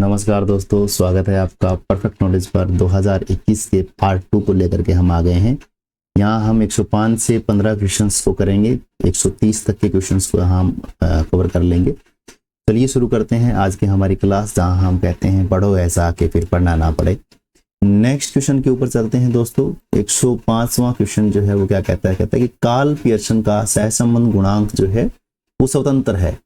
नमस्कार दोस्तों, स्वागत है आपका परफेक्ट नॉलेज पर। 2021 के पार्ट 2 को लेकर के हम आ गए हैं। यहाँ हम 105 से 15 क्वेश्चंस को करेंगे, 130 तक के क्वेश्चंस को हम कवर कर लेंगे। चलिए शुरू करते हैं आज की हमारी क्लास, जहाँ हम कहते हैं पढ़ो ऐसा कि फिर पढ़ना ना पड़े। नेक्स्ट क्वेश्चन के ऊपर चलते हैं दोस्तों। 105वां क्वेश्चन जो है वो क्या कहता है कि कार्ल पियर्सन का सहसंबंध गुणांक जो है वो स्वतंत्र है।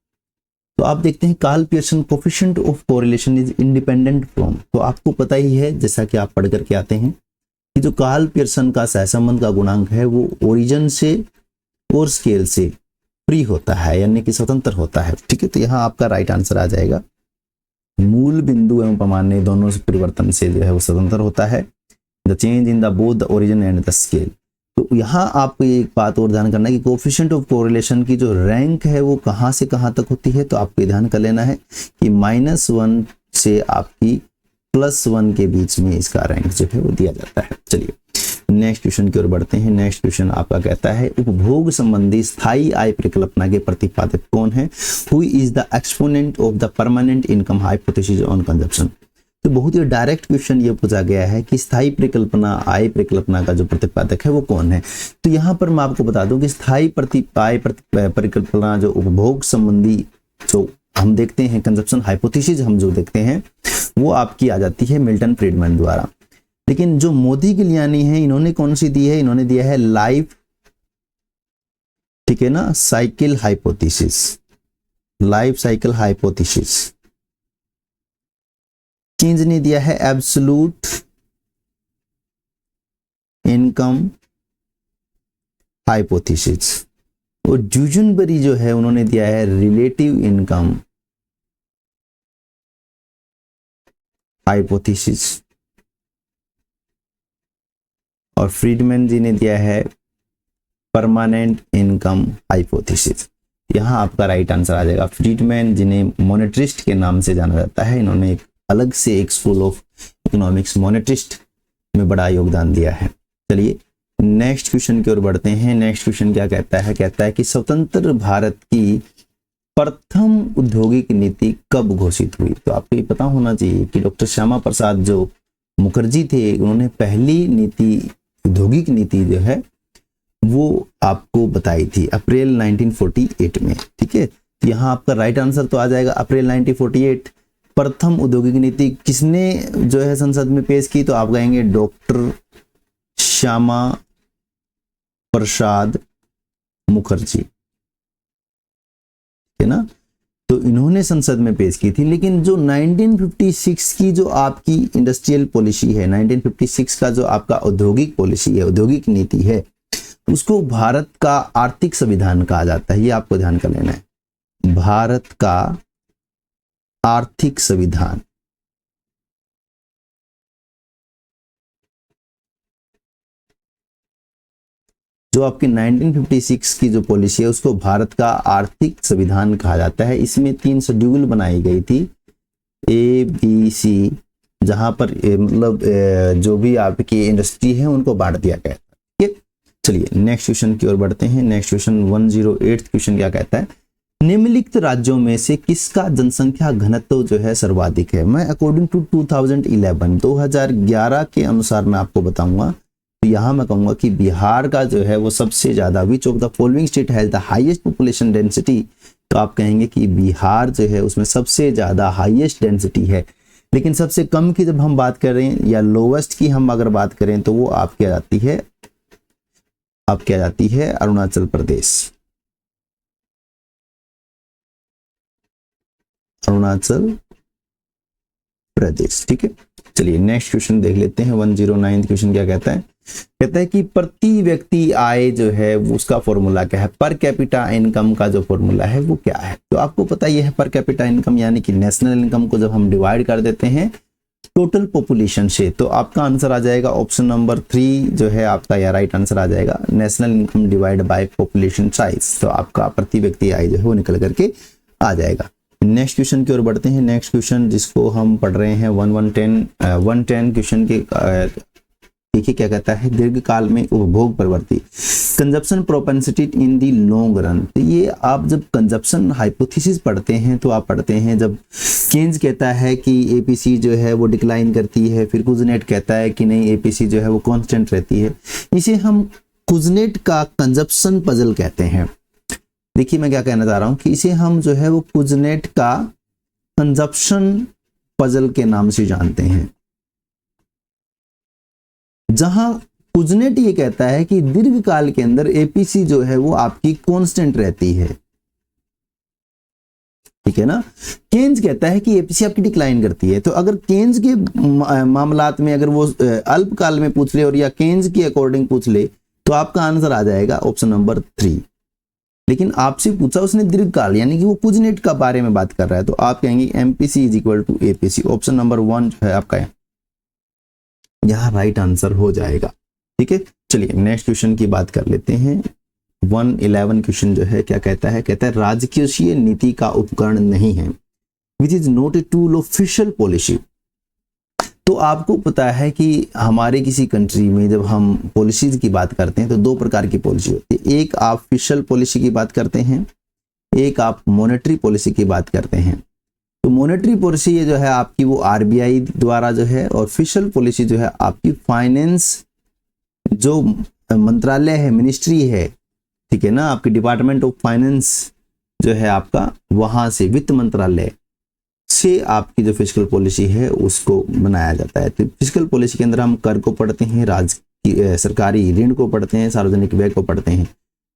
तो आप देखते हैं Karl Pearson coefficient of correlation is independent from. तो आपको पता ही है, जैसा कि आप पढ़ करके आते हैं, कि जो कार्ल पियर्सन का सहसंबंध का गुणांक है वो ओरिजिन से और स्केल से फ्री होता है, यानी कि स्वतंत्र होता है। ठीक है, तो यहाँ आपका राइट आंसर आ जाएगा। मूल बिंदु एवं पैमाने दोनों से परिवर्तन से जो है वो स्वतंत्र होता है। The change in the both the origin and the scale. तो यहाँ आपको एक बात और ध्यान करना है कि कोफिशिएंट ऑफ कोरिलेशन की जो रैंक है वो कहाँ से कहाँ तक होती है। तो आपको ध्यान कर लेना है कि -1 से आपकी +1 के बीच में इसका रैंक जो है वो दिया जाता है। चलिए नेक्स्ट क्वेश्चन की ओर बढ़ते हैं। नेक्स्ट क्वेश्चन आपका कहता है उपभोग संबंधी स्थायी आय परिकल्पना के प्रतिपादक कौन है? Who is the exponent of the permanent income hypothesis on consumption. तो बहुत ही डायरेक्ट क्वेश्चन ये पूछा गया है कि स्थायी परिकल्पना, आय परिकल्पना का जो प्रतिपादक है वो कौन है। तो यहाँ पर मैं आपको बता दूं कि स्थायी आय परिकल्पना जो उपभोग संबंधी जो हम देखते हैं, कंजप्शन हाइपोथेसिस हम जो देखते हैं, वो आपकी आ जाती है मिल्टन फ्रीडमैन द्वारा। लेकिन जो मोदिग्लियानी है, इन्होंने कौन सी दी है? इन्होंने दिया है लाइफ, ठीक है ना, cycle hypothesis, life cycle hypothesis. Change ने दिया है एब्सोल्यूट इनकम हाइपोथेसिस। और ड्यूजनबरी जो है उन्होंने दिया है रिलेटिव इनकम हाइपोथेसिस। और फ्रीडमैन जी ने दिया है परमानेंट इनकम हाइपोथेसिस। यहां आपका राइट आंसर आ जाएगा। फ्रीडमैन जिन्हें मोनेटरिस्ट के नाम से जाना जाता है, इन्होंने एक अलग से एक स्कूल ऑफ इकोनॉमिक्स मोनेटरिस्ट में बड़ा योगदान दिया है। चलिए नेक्स्ट क्वेश्चन की ओर बढ़ते हैं। नेक्स्ट क्वेश्चन क्या कहता है? कहता है कि स्वतंत्र भारत की प्रथम औद्योगिक नीति कब घोषित हुई? तो आपको ये पता होना चाहिए कि डॉक्टर श्यामा प्रसाद जो मुखर्जी थे, उन्होंने पहली नीति, औद्योगिक नीति जो है वो आपको बताई थी अप्रैल 1948 में। ठीक है, तो यहाँ आपका राइट आंसर तो आ जाएगा अप्रैल 1948। प्रथम औद्योगिक नीति किसने जो है संसद में पेश की? तो आप कहेंगे डॉक्टर श्यामा प्रसाद मुखर्जी, है ना। तो इन्होंने संसद में पेश की थी। लेकिन जो 1956 की जो आपकी इंडस्ट्रियल पॉलिसी है, 1956 का जो आपका औद्योगिक पॉलिसी है, औद्योगिक नीति है, उसको भारत का आर्थिक संविधान कहा जाता है। ये आपको ध्यान कर लेना है, भारत का आर्थिक संविधान। जो आपकी 1956 की जो पॉलिसी है उसको भारत का आर्थिक संविधान कहा जाता है। इसमें 3 शेड्यूल बनाई गई थी, ABC, जहां पर मतलब जो भी आपकी इंडस्ट्री है उनको बांट दिया गया। ठीक है, चलिए नेक्स्ट क्वेश्चन की ओर बढ़ते हैं। नेक्स्ट क्वेश्चन 108 क्वेश्चन क्या कहता है? निम्नलिखित राज्यों में से किसका जनसंख्या घनत्व जो है सर्वाधिक है? मैं अकॉर्डिंग टू 2011 के अनुसार मैं आपको बताऊंगा। तो यहाँ मैं कहूंगा कि बिहार का जो है वो सबसे ज्यादा, which of the following state has the highest population density. तो आप कहेंगे कि बिहार जो है उसमें सबसे ज्यादा हाईएस्ट डेंसिटी है। लेकिन सबसे कम की जब हम बात करें या लोवेस्ट की हम अगर बात करें तो वो आपकी आ जाती है अरुणाचल प्रदेश, अरुणाचल प्रदेश। ठीक है, चलिए नेक्स्ट क्वेश्चन देख लेते हैं। 109 क्वेश्चन क्या कहता है? कहता है कि प्रति व्यक्ति आय जो है उसका फॉर्मूला क्या है? पर कैपिटा इनकम का जो फॉर्मूला है वो क्या है? तो आपको पता ही है, पर कैपिटा इनकम यानी कि नेशनल इनकम को जब हम डिवाइड कर देते हैं टोटल पॉपुलेशन से, तो आपका आंसर आ जाएगा ऑप्शन नंबर 3 जो है आपका या राइट आंसर आ जाएगा, national income divide by population size. तो आपका प्रति व्यक्ति आय जो है वो निकल करके आ जाएगा। नेक्स्ट क्वेश्चन की ओर बढ़ते हैं। नेक्स्ट क्वेश्चन जिसको हम पढ़ रहे हैं 110 क्वेश्चन के देखिए क्या कहता है, दीर्घकाल में उपभोग प्रवृत्ति, कंजप्शन प्रोपेंसिटी इन दी लॉन्ग रन। तो ये आप जब कंजप्शन हाइपोथेसिस पढ़ते हैं तो आप पढ़ते हैं जब केन्स कहता है कि एपीसी जो है वो डिक्लाइन करती है, फिर कुजनेट कहता है कि नहीं एपीसी जो है वो कांस्टेंट रहती है। इसे हम कुजनेट का कंजप्शन पजल कहते हैं। देखिए मैं क्या कहना चाह रहा हूं कि इसे हम जो है वो कुजनेट का कंजप्शन पजल के नाम से जानते हैं, जहां कुजनेट ये कहता है कि दीर्घकाल के अंदर एपीसी जो है वो आपकी कांस्टेंट रहती है, ठीक है ना। केन्स कहता है कि एपीसी आपकी डिक्लाइन करती है। तो अगर केन्स के मामलात में अगर वो अल्पकाल में पूछ ले और या केन्स के अकॉर्डिंग पूछ ले तो आपका आंसर आ जाएगा ऑप्शन नंबर 3। लेकिन आपसे पूछा उसने दीर्घकाल यानी कि वो कुजनेट का बारे में बात कर रहा है, तो आप कहेंगे MPC is equal to APC. Option number 1 जो है आपका यहाँ राइट आंसर हो जाएगा, ठीक है। चलिए नेक्स्ट क्वेश्चन की बात कर लेते हैं। 111 क्वेश्चन जो है क्या कहता है, कहता है राजकोषीय नीति का उपकरण नहीं है, which is not a tool of official policy. तो आपको पता है कि हमारे किसी कंट्री में जब हम पॉलिसीज की बात करते हैं तो 2 प्रकार की पॉलिसी होती है। एक आप ऑफिशियल पॉलिसी की बात करते हैं, एक आप मॉनेटरी पॉलिसी की बात करते हैं। तो मॉनेटरी पॉलिसी ये जो है आपकी वो आरबीआई द्वारा जो है, और ऑफिशियल पॉलिसी जो है आपकी फाइनेंस जो मंत्रालय है, मिनिस्ट्री है, ठीक है ना, आपकी डिपार्टमेंट ऑफ फाइनेंस जो है आपका, वहां से वित्त मंत्रालय से आपकी जो फिस्कल पॉलिसी है उसको बनाया जाता है। तो फिस्कल पॉलिसी के अंदर हम कर को पढ़ते हैं, सरकारी ऋण को पढ़ते हैं, सार्वजनिक व्यय को पढ़ते हैं,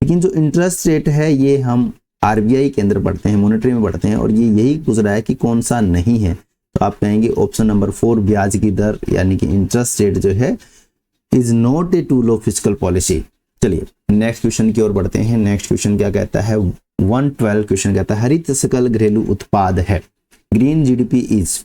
लेकिन जो इंटरेस्ट रेट है ये हम आरबीआई के अंदर पढ़ते हैं, मॉनेटरी में पढ़ते हैं, और ये यही पूछ रहा है कि कौन सा नहीं है। तो आप कहेंगे ऑप्शन नंबर 4 ब्याज की दर यानी कि इंटरेस्ट रेट जो है is not a tool of fiscal policy. चलिए नेक्स्ट क्वेश्चन की ओर बढ़ते हैं। नेक्स्ट क्वेश्चन क्या कहता है, 112 क्वेश्चन कहता है हरित सकल घरेलू उत्पाद है, ग्रीन जीडीपी इज।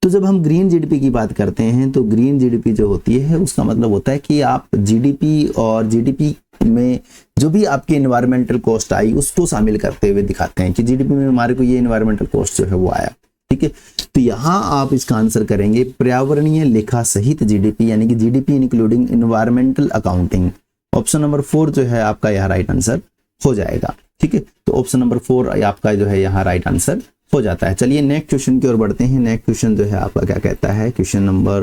तो जब हम ग्रीन जीडीपी की बात करते हैं तो ग्रीन जीडीपी जो होती है उसका मतलब होता है कि आप जीडीपी और जीडीपी में जो भी आपकी एनवायरमेंटल कॉस्ट आई उसको शामिल करते हुए दिखाते हैं कि जीडीपी में हमारे को ये एनवायरमेंटल कॉस्ट जो है वो आया, ठीक है। तो यहाँ आप इसका आंसर करेंगे पर्यावरणीय लेखा सहित जीडीपी यानी कि GDP including environmental accounting. Option number 4 जो है आपका यहाँ राइट आंसर हो जाएगा, ठीक है। तो ऑप्शन नंबर 4 आपका जो है यहाँ राइट आंसर हो जाता है। चलिए नेक्स्ट क्वेश्चन की ओर बढ़ते हैं। नेक्स्ट क्वेश्चन जो है आपका क्या कहता है, क्वेश्चन नंबर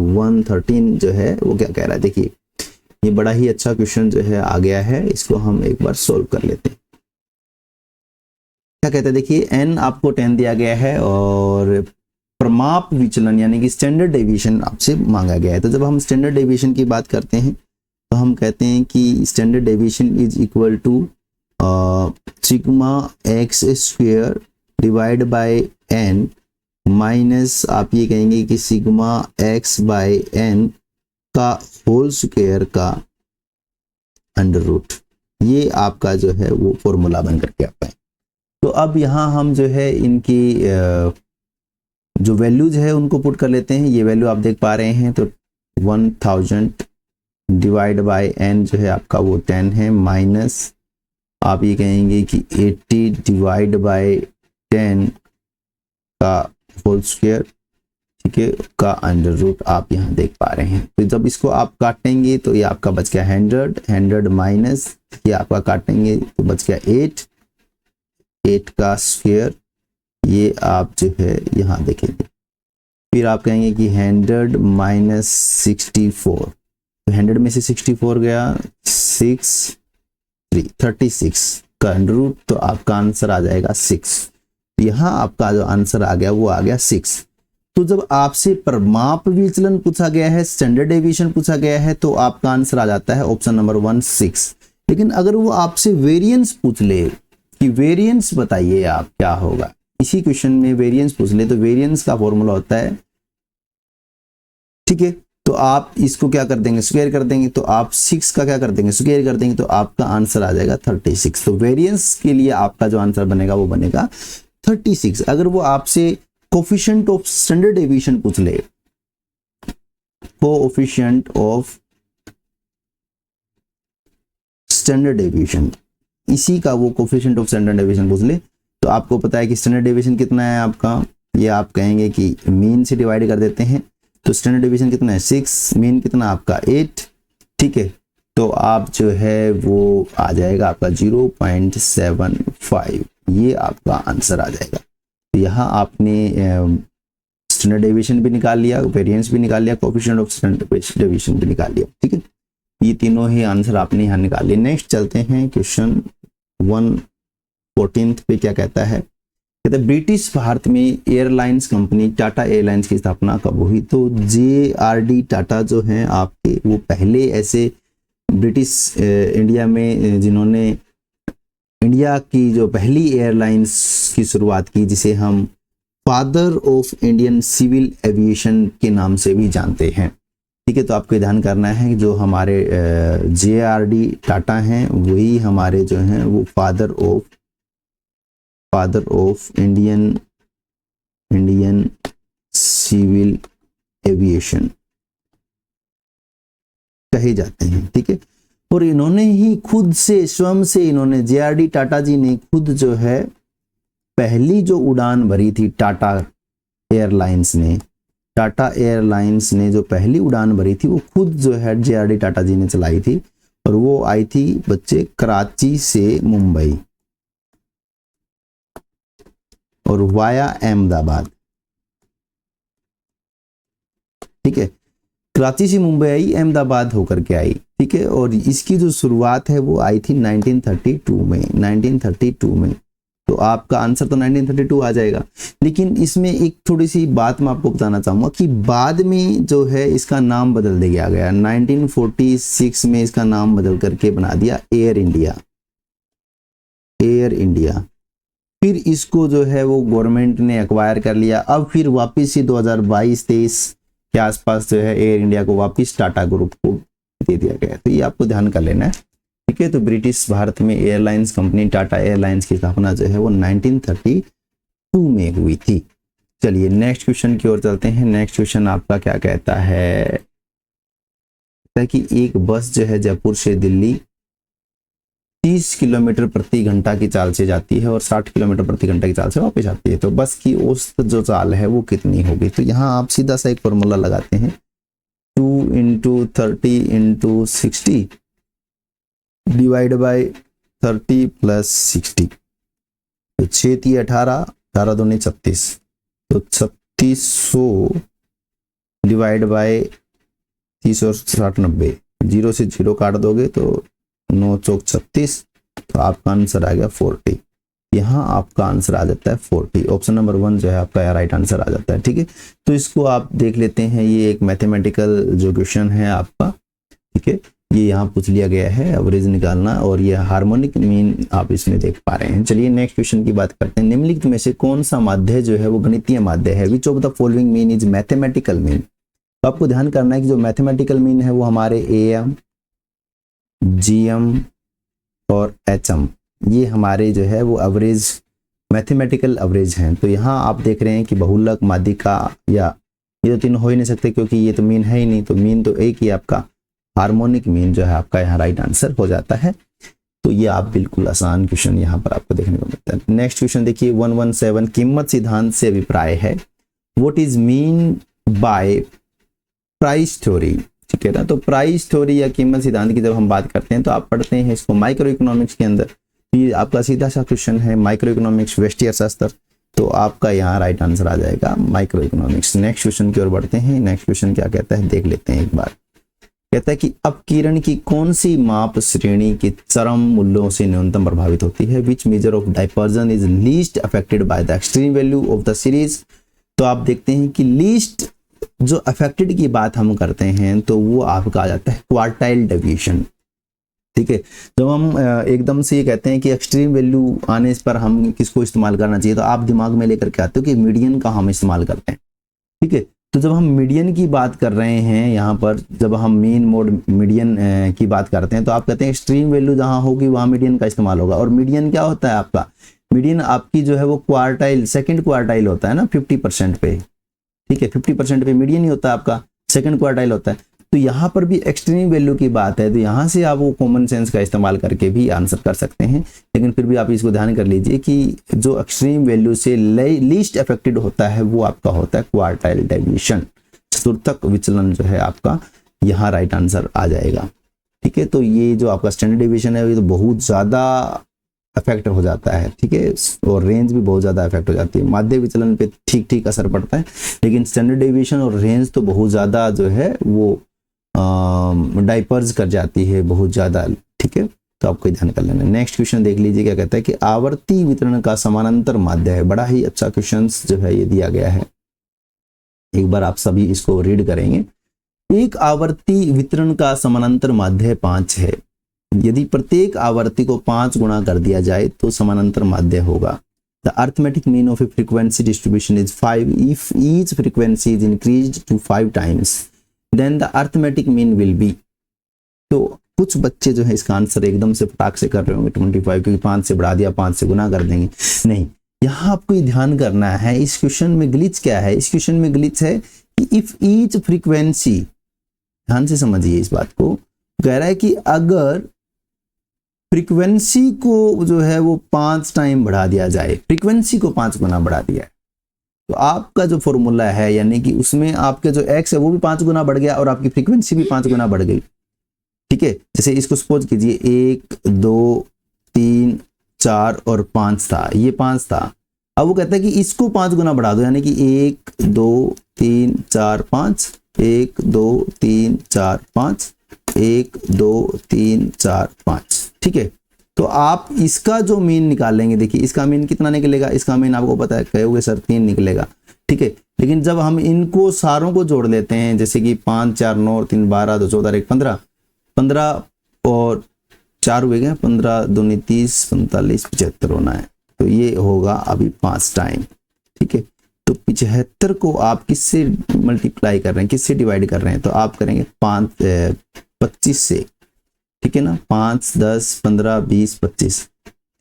113 जो है वो क्या कह रहा है, देखिए ये बड़ा ही अच्छा क्वेश्चन जो है आ गया है, इसको हम एक बार सोल्व कर लेते हैं। क्या कहता है, देखिए n आपको 10 दिया गया है और प्रमाप विचलन यानी कि स्टैंडर्ड डेविएशन आपसे मांगा गया है। तो जब हम स्टैंडर्ड डेविएशन की बात करते हैं तो हम कहते हैं कि standard deviation is equal to sigma X square divide by n minus आप ये कहेंगे कि सिग्मा x बाय n का होल स्क्वायर का अंडर रूट। ये आपका जो है वो फॉर्मूला बन करके आता है। तो अब यहाँ हम जो है इनकी जो वैल्यूज है उनको पुट कर लेते हैं। ये वैल्यू आप देख पा रहे हैं, तो 1000 डिवाइड बाय n जो है आपका वो 10 है, माइनस आप ये कहेंगे कि 80 डिवाइड बाय 10 का होल स्क्वायर, ठीक है, का अंडर रूट आप यहाँ देख पा रहे हैं। तो जब इसको आप काटेंगे तो ये आपका बच गया 100 माइनस ये आपका काटेंगे तो बच गया 8 का स्क्वायर, ये आप जो है यहाँ देखेंगे। फिर आप कहेंगे कि 100 माइनस 64, तो 100 में से 64 गया 36 का अंडर रूट, तो आपका आंसर आ जाएगा 6। यहाँ आपका जो आंसर आ गया वो आ गया 6। तो जब आपसे प्रमाप विचलन पूछा गया है, स्टैंडर्ड डेविएशन पूछा गया है, तो आपका आंसर आ जाता है ऑप्शन नंबर 1 6। लेकिन अगर वो आपसे वेरिएंस पूछ ले कि वेरिएंस बताइए आप क्या होगा, इसी क्वेश्चन में वेरिएंस पूछ ले, तो वेरिएंस का फॉर्मूला होता है, ठीक है, तो आप इसको क्या कर देंगे, स्क्वायर कर देंगे, तो आप 6 का क्या कर देंगे, स्क्वायर कर देंगे, तो आपका आंसर आ जाएगा 36। तो वेरिएंस के लिए आपका जो आंसर बनेगा वो बनेगा 36। अगर वो आपसे कोफिशिएंट ऑफ स्टैंडर्ड डेविएशन पूछ ले, कोफिशिएंट ऑफ स्टैंडर्ड डेविएशन, इसी का वो कोफिशिएंट ऑफ स्टैंडर्ड डेविएशन पूछ ले, तो आपको पता है कि स्टैंडर्ड डेविएशन कितना है आपका, ये आप कहेंगे कि मीन से डिवाइड कर देते हैं, तो स्टैंडर्ड डेविएशन कितना है 6, मीन कितना आपका 8, ठीक है, तो आप जो है वो आ जाएगा आपका 0.75, ये आपका आंसर आ जाएगा। तो ये यहाँ आपने स्टैंडर्ड डेविएशन भी निकाल लिया, वेरिएंस भी निकाल लिया, कोएफिशिएंट ऑफ स्टैंडर्ड डेविएशन भी निकाल लिया। ठीक है, ये तीनों ही आंसर आपने यहाँ निकाल लिए। नेक्स्ट चलते हैं क्वेश्चन 114 पे। क्या कहता है? कहते हैं ब्रिटिश भारत में एयरलाइंस कंपनी टाटा एयरलाइंस की स्थापना कब हुई? तो JRD टाटा जो हैं आपके, वो पहले ऐसे ब्रिटिश इंडिया में जिन्होंने इंडिया की जो पहली एयरलाइंस की शुरुआत की, जिसे हम father of Indian civil aviation के नाम से भी जानते हैं। ठीक है, तो आपको ध्यान करना है कि जो हमारे JRD टाटा हैं वही हमारे जो हैं वो father of Indian civil aviation कहे जाते हैं। ठीक है, और इन्होंने ही खुद से स्वयं से इन्होंने JRD टाटा जी ने खुद जो है पहली जो उड़ान भरी थी टाटा एयरलाइंस ने जो पहली उड़ान भरी थी वो खुद जो है JRD टाटा जी ने चलाई थी, और वो आई थी बच्चे कराची से मुंबई और वाया अहमदाबाद। ठीक है, कराची से मुंबई आई, अहमदाबाद होकर के आई। ठीक है, और इसकी जो शुरुआत है वो आई थी 1932 में। तो आपका आंसर तो 1932 आ जाएगा। लेकिन इसमें एक थोड़ी सी बात मैं आपको बताना चाहूँगा कि बाद में जो है इसका नाम बदल दिया गया। 1946 में इसका नाम बदल करके बना दिया एयर इंडिया। फिर इसको जो है वो गवर्नमेंट ने एक्वायर कर लिया। अब फिर वापस से 2022-23 के आसपास जो है एयर इंडिया को वापस टाटा ग्रुप को दे दिया गया। तो ये आपको ध्यान कर लेना है। ठीक है, तो ब्रिटिश भारत में एयरलाइंस कंपनी टाटा एयरलाइंस की स्थापना जो है वो 1932 में हुई थी। चलिए नेक्स्ट क्वेश्चन की ओर चलते हैं। नेक्स्ट क्वेश्चन आपका क्या कहता है कि एक बस जो है जयपुर से दिल्ली 30 किलोमीटर प्रति घंटा की चाल से जाती है और 60 किलोमीटर प्रति घंटा की चाल से वापस आती है, तो बस की औसत जो चाल है वो कितनी होगी? तो यहाँ आप सीधा सा एक फॉर्मूला लगाते हैं, 2 × 30 × 60 डिवाइड बाय 30 + 60, तो 6 × 18, 18 × 2 = 36, तो 3600 डिवाइड बाय 30 और 60 90, 0 से 0 काट दोगे तो 9 चौक 36, तो आपका आंसर आ गया 40। यहाँ आपका आंसर आ जाता है 40। ऑप्शन नंबर 1 जो है आपका राइट आंसर आ जाता है। ठीक है, तो इसको आप देख लेते हैं। ये एक मैथमेटिकल जो क्वेश्चन है आपका, ठीक है, ये यहाँ पूछ लिया गया है एवरेज निकालना, और ये हार्मोनिक मीन आप इसमें देख पा रहे हैं। चलिए नेक्स्ट क्वेश्चन की बात करते हैं। निम्नलिखित में से कौन सा माध्य जो है वो गणितीय माध्य है? Which of the following mean is mathematical mean? तो आपको ध्यान करना है कि जो मैथमेटिकल मीन है वो हमारे AM, GM और HM, ये हमारे जो है वो एवरेज मैथमेटिकल एवरेज हैं। तो यहाँ आप देख रहे हैं कि बहुलक, माध्यिका, या ये तो तीनों हो ही नहीं सकते क्योंकि ये तो मीन है ही नहीं, तो मीन तो एक ही आपका हार्मोनिक मीन जो है आपका यहाँ राइट आंसर हो जाता है। तो ये आप बिल्कुल आसान क्वेश्चन यहाँ पर आपको देखने को मिलता है। नेक्स्ट क्वेश्चन देखिए 117, कीमत सिद्धांत से अभिप्राय है। What is mean by price theory? ठीक है ना, तो प्राइस थ्योरी या कीमत सिद्धांत की जब हम बात करते हैं तो आप पढ़ते हैं इसको माइक्रो इकोनॉमिक्स के अंदर। ये आपका सीधा सा क्वेश्चन है, माइक्रो इकोनॉमिक्स व्यष्टि अर्थशास्त्र, तो आपका यहाँ राइट आंसर आ जाएगा माइक्रो इकोनॉमिक्स। नेक्स्ट क्वेश्चन की ओर बढ़ते हैं। नेक्स्ट क्वेश्चन क्या कहता है देख लेते हैं एक बार। कहता है कि अपकिरण की कौन सी माप श्रेणी के चरम मूल्यों से न्यूनतम प्रभावित होती है? Which measure of diversion is least affected by the extreme value of the series? तो आप देखते हैं कि लीस्ट जो अफेक्टेड की बात हम करते हैं तो वो आपका आ जाता है क्वार्टाइल डेविएशन। ठीक है, जब हम एकदम से ये कहते हैं कि एक्सट्रीम वैल्यू आने पर हम किसको इस्तेमाल करना चाहिए, तो आप दिमाग में लेकर के आते हो कि मीडियन का हम इस्तेमाल करते हैं। ठीक है, तो जब हम मीडियन की बात कर रहे हैं यहाँ पर, जब हम मीन मोड मीडियन की बात करते हैं तो आप कहते हैं एक्सट्रीम वैल्यू जहाँ होगी वहाँ मीडियन का इस्तेमाल होगा। और मीडियन क्या होता है आपका? मीडियन आपकी जो है वो क्वार्टाइल, सेकंड क्वार्टाइल होता है ना 50% पे। ठीक है, 50% पे मीडियन ही होता है आपका, सेकंड क्वार्टाइल होता है। तो यहाँ पर भी एक्सट्रीम वैल्यू की बात है, तो यहाँ से आप वो कॉमन सेंस का इस्तेमाल करके भी आंसर कर सकते हैं। लेकिन फिर भी आप इसको ध्यान कर लीजिए कि जो एक्सट्रीम वैल्यू से लीस्ट अफेक्टेड होता है वो आपका होता है क्वार्टाइल डेविएशन, चतुर्थक विचलन जो है आपका यहाँ राइट आंसर आ जाएगा। ठीक है, तो ये जो आपका स्टैंडर्ड डेविएशन है ये तो बहुत ज़्यादा अफेक्ट हो जाता है, ठीक है, और रेंज भी बहुत ज़्यादा अफेक्ट हो जाती है। माध्य विचलन पे ठीक ठीक असर पड़ता है, लेकिन स्टैंडर्ड डेविएशन और रेंज तो बहुत ज़्यादा जो है वो डाइपर्स कर जाती है बहुत ज़्यादा, ठीक है, तो आपको ध्यान कर लेना। नेक्स्ट क्वेश्चन देख लीजिए क्या कहता है कि आवर्ती वितरण का समानांतर माध्य है। बड़ा ही अच्छा क्वेश्चन जो है ये दिया गया है, एक बार आप सभी इसको रीड करेंगे। एक आवर्ती वितरण का समानांतर माध्य 5 है। यदि प्रत्येक आवर्ती को 5 गुणा कर दिया जाए तो समानांतर माध्य होगा। The arithmetic mean of a frequency distribution is 5 if each frequency is increased to 5 times then the arithmetic mean will be. तो कुछ बच्चे जो है इसका आंसर एकदम से फटाक से कर रहे होंगे 25, क्योंकि 5 से बढ़ा दिया, 5 से गुना कर देंगे। नहीं, यहाँ आपको ये ध्यान करना है, इस क्वेश्चन में ग्लिच क्या है। इस क्वेश्चन में ग्लिच है कि इफ ईच फ्रीक्वेंसी, ध्यान से समझिए इस बात को, कह रहा है कि अगर फ्रीक्वेंसी को जो है वो 5 टाइम बढ़ा दिया जाए, फ्रीक्वेंसी को 5 गुना बढ़ा दिया है, तो आपका जो फॉर्मूला है यानी कि उसमें आपके जो एक्स है वो भी 5 गुना बढ़ गया और आपकी फ्रीक्वेंसी भी 5 गुना बढ़ गई, ठीक है। जैसे इसको सपोज कीजिए 1 2 3 4 और 5 था, ये 5 था। अब वो कहता है कि इसको 5 गुना बढ़ा दो, यानी कि 1 2 3 4 5, 1 2 3 4 5, 1 2 3 4 5, ठीक है। तो आप इसका जो मीन निकालेंगे, देखिए इसका मीन कितना निकलेगा, इसका मीन आपको पता है, कहोगे सर 3 निकलेगा, ठीक है। लेकिन जब हम इनको सारों को जोड़ लेते हैं, जैसे कि 5 4 9 3 12 2 14 1 15, 15 और 4 हुए गए 15 दूनी 30 45 75 होना है, तो ये होगा अभी 5 टाइम, ठीक है। तो 75 को आप किससे मल्टीप्लाई कर रहे हैं, किससे डिवाइड कर रहे हैं, तो आप करेंगे 25 से, ठीक है ना, 5 10 15 20 25,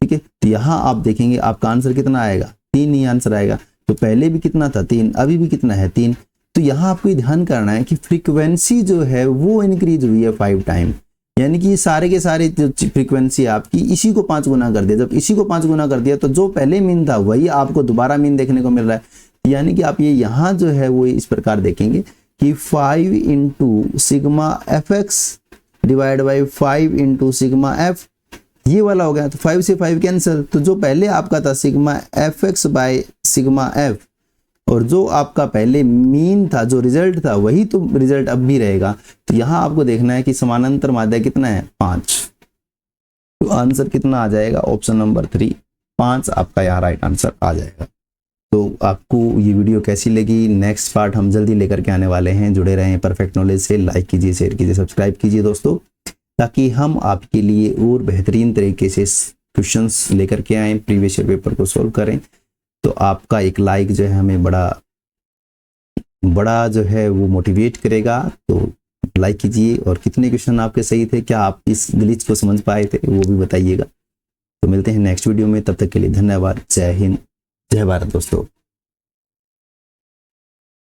ठीक है। तो यहाँ आप देखेंगे आपका आंसर कितना आएगा, 3 ही आंसर आएगा। तो पहले भी कितना था 3, अभी भी कितना है 3। तो यहाँ आपको ध्यान करना है कि फ्रीक्वेंसी जो है वो इंक्रीज हुई है 5 टाइम, यानी कि सारे के सारे जो फ्रीक्वेंसी आपकी इसी को 5 गुना कर दिया। जब इसी को 5 गुना कर दिया तो जो पहले मीन था वही आपको दोबारा मीन देखने को मिल रहा है। यानी कि आप ये यहाँ जो है वो इस प्रकार देखेंगे कि 5 into sigma F x divide by 5 into sigma F, ये वाला हो गया। तो 5 से 5 कैंसिल, तो जो पहले आपका था sigma F x by sigma F, और जो आपका पहले मीन था, जो रिजल्ट था, वही तो रिजल्ट अब भी रहेगा। तो यहाँ आपको देखना है कि समानांतर माध्य कितना है 5। तो आंसर कितना आ जाएगा, ऑप्शन नंबर 3 5 आपका यहाँ राइट आंसर आ जाएगा। तो आपको ये वीडियो कैसी लगी, नेक्स्ट पार्ट हम जल्दी लेकर के आने वाले हैं। जुड़े रहें परफेक्ट नॉलेज से, लाइक कीजिए, शेयर कीजिए, सब्सक्राइब कीजिए दोस्तों, ताकि हम आपके लिए और बेहतरीन तरीके से क्वेश्चंस लेकर के आएँ, प्रीवियस ईयर पेपर को सोल्व करें। तो आपका एक लाइक जो है हमें बड़ा जो है वो मोटिवेट करेगा। तो लाइक कीजिए, और कितने क्वेश्चन आपके सही थे, क्या आप इस ग्लिच को समझ पाए थे, वो भी बताइएगा। तो मिलते हैं नेक्स्ट वीडियो में, तब तक के लिए धन्यवाद। जय हिंद, जय भारत दोस्तों।